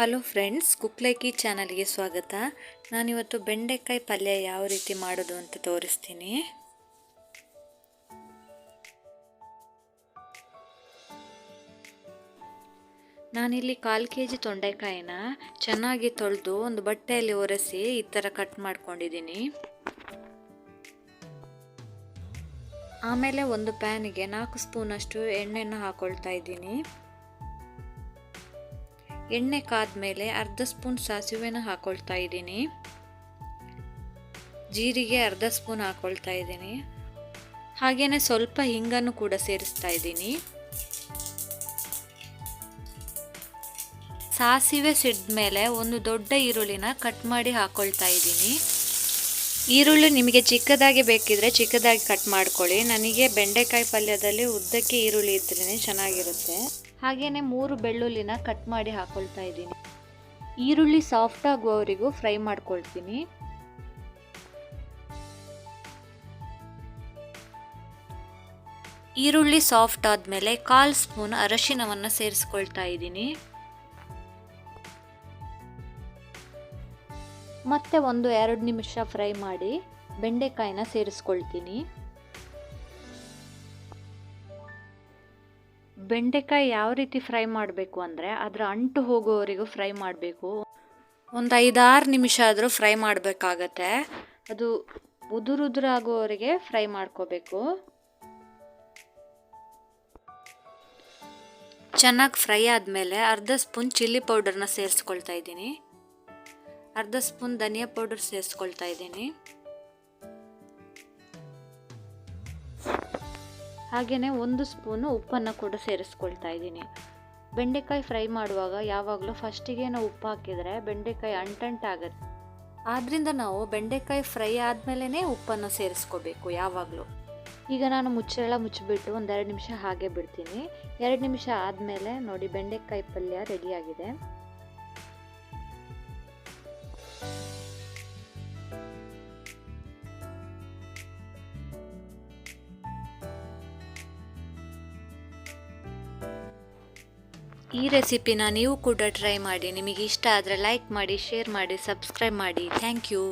Hello friends, cook like ಈ ಚಾನಲ್ಗೆ ಸ್ವಾಗತ. ನಾನಿವತ್ತು ಬೆಂಡೆಕಾಯಿ ಪಲ್ಯ ಯಾವ ರೀತಿ ಮಾಡೋದು ಅಂತ ತೋರಿಸ್ತೀನಿ. ನಾನಿಲ್ಲಿ 1/4 kg ತೊಂಡೆಕಾಯಿನ ಚೆನ್ನಾಗಿ ತೊಳೆದು ಒಂದು ಬಟ್ಟೆಯಲ್ಲಿ ಒರೆಸಿ ಈ ಥರ ಕಟ್ ಮಾಡ್ಕೊಂಡಿದ್ದೀನಿ. ಆಮೇಲೆ ಒಂದು ಪ್ಯಾನಿಗೆ 4 ಸ್ಪೂನಷ್ಟು ಎಣ್ಣೆನ ಹಾಕೊಳ್ತಾ ಇದ್ದೀನಿ. ಎಣ್ಣೆ ಕಾದ್ಮೇಲೆ ಅರ್ಧ ಸ್ಪೂನ್ ಸಾಸಿವೆನ ಹಾಕೊಳ್ತಾ ಇದ್ದೀನಿ. ಜೀರಿಗೆ ಅರ್ಧ ಸ್ಪೂನ್ ಹಾಕೊಳ್ತಾ ಇದ್ದೀನಿ. ಹಾಗೇನೆ ಸ್ವಲ್ಪ ಹಿಂಗನ್ನು ಕೂಡ ಸೇರಿಸ್ತಾ ಇದ್ದೀನಿ. ಸಾಸಿವೆ ಸಿಡ್ಮೇಲೆ ಒಂದು ದೊಡ್ಡ ಈರುಳ್ಳಿನ ಕಟ್ ಮಾಡಿ ಹಾಕೊಳ್ತಾ ಇದ್ದೀನಿ. ಈರುಳ್ಳಿ ನಿಮಗೆ ಚಿಕ್ಕದಾಗಿ ಬೇಕಿದ್ರೆ ಚಿಕ್ಕದಾಗಿ ಕಟ್ ಮಾಡ್ಕೊಳ್ಳಿ. ನನಗೆ ಬೆಂಡೆಕಾಯಿ ಪಲ್ಯದಲ್ಲಿ ಉದ್ದಕ್ಕೆ ಈರುಳ್ಳಿ ಇದ್ರೇ ಚೆನ್ನಾಗಿರುತ್ತೆ. ಹಾಗೇನೆ 3 ಬೆಳ್ಳುಳ್ಳಿನ ಕಟ್ ಮಾಡಿ ಹಾಕೊಳ್ತಾ ಇದ್ದೀನಿ. ಈರುಳ್ಳಿ ಸಾಫ್ಟ್ ಆಗುವವರೆಗೂ ಫ್ರೈ ಮಾಡ್ಕೊಳ್ತೀನಿ. ಈರುಳ್ಳಿ ಸಾಫ್ಟ್ ಆದಮೇಲೆ 1/4 ಸ್ಪೂನ್ ಅರಿಶಿನವನ್ನು ಸೇರಿಸ್ಕೊಳ್ತಾ ಇದ್ದೀನಿ. ಮತ್ತೆ 1-2 ನಿಮಿಷ ಫ್ರೈ ಮಾಡಿ ಬೆಂಡೆಕಾಯಿನ ಸೇರಿಸ್ಕೊಳ್ತೀನಿ. ಬೆಂಡೆಕಾಯಿ ಯಾವ ರೀತಿ ಫ್ರೈ ಮಾಡಬೇಕು ಅಂದರೆ ಅದರ ಅಂಟು ಹೋಗೋವರೆಗೂ ಫ್ರೈ ಮಾಡಬೇಕು. ಒಂದು 5-6 ನಿಮಿಷ ಆದರೂ ಫ್ರೈ ಮಾಡಬೇಕಾಗತ್ತೆ. ಅದು ಉದುರುದುರಾಗುವವರೆಗೆ ಫ್ರೈ ಮಾಡ್ಕೋಬೇಕು. ಚೆನ್ನಾಗಿ ಫ್ರೈ ಆದಮೇಲೆ ಅರ್ಧ ಸ್ಪೂನ್ ಚಿಲ್ಲಿ ಪೌಡರ್ನ ಸೇರಿಸ್ಕೊಳ್ತಾ ಇದ್ದೀನಿ. ಅರ್ಧ ಸ್ಪೂನ್ ಧನಿಯಾ ಪೌಡರ್ ಸೇರಿಸ್ಕೊಳ್ತಾ ಇದ್ದೀನಿ. ಹಾಗೆಯೇ 1 ಸ್ಪೂನು ಉಪ್ಪನ್ನು ಕೂಡ ಸೇರಿಸ್ಕೊಳ್ತಾ ಇದ್ದೀನಿ. ಬೆಂಡೆಕಾಯಿ ಫ್ರೈ ಮಾಡುವಾಗ ಯಾವಾಗಲೂ ಫಸ್ಟಿಗೆ ನಾವು ಉಪ್ಪು ಹಾಕಿದರೆ ಬೆಂಡೆಕಾಯಿ ಅಂಟಂಟಾಗುತ್ತೆ. ಆದ್ದರಿಂದ ನಾವು ಬೆಂಡೆಕಾಯಿ ಫ್ರೈ ಆದಮೇಲೆ ಉಪ್ಪನ್ನು ಸೇರಿಸ್ಕೋಬೇಕು ಯಾವಾಗಲೂ. ಈಗ ನಾನು ಮುಚ್ಚಳ ಮುಚ್ಚಿಬಿಟ್ಟು 1-2 ನಿಮಿಷ ಹಾಗೆ ಬಿಡ್ತೀನಿ. 2 ನಿಮಿಷ ಆದಮೇಲೆ ನೋಡಿ ಬೆಂಡೆಕಾಯಿ ಪಲ್ಯ ರೆಡಿಯಾಗಿದೆ. ಈ ರೆಸಿಪಿನ ನೀವು ಕೂಡ ಟ್ರೈ ಮಾಡಿ. ನಿಮಗೆ ಇಷ್ಟ ಆದರೆ ಲೈಕ್ ಮಾಡಿ, ಶೇರ್ ಮಾಡಿ, ಸಬ್ಸ್ಕ್ರೈಬ್ ಮಾಡಿ. Thank you.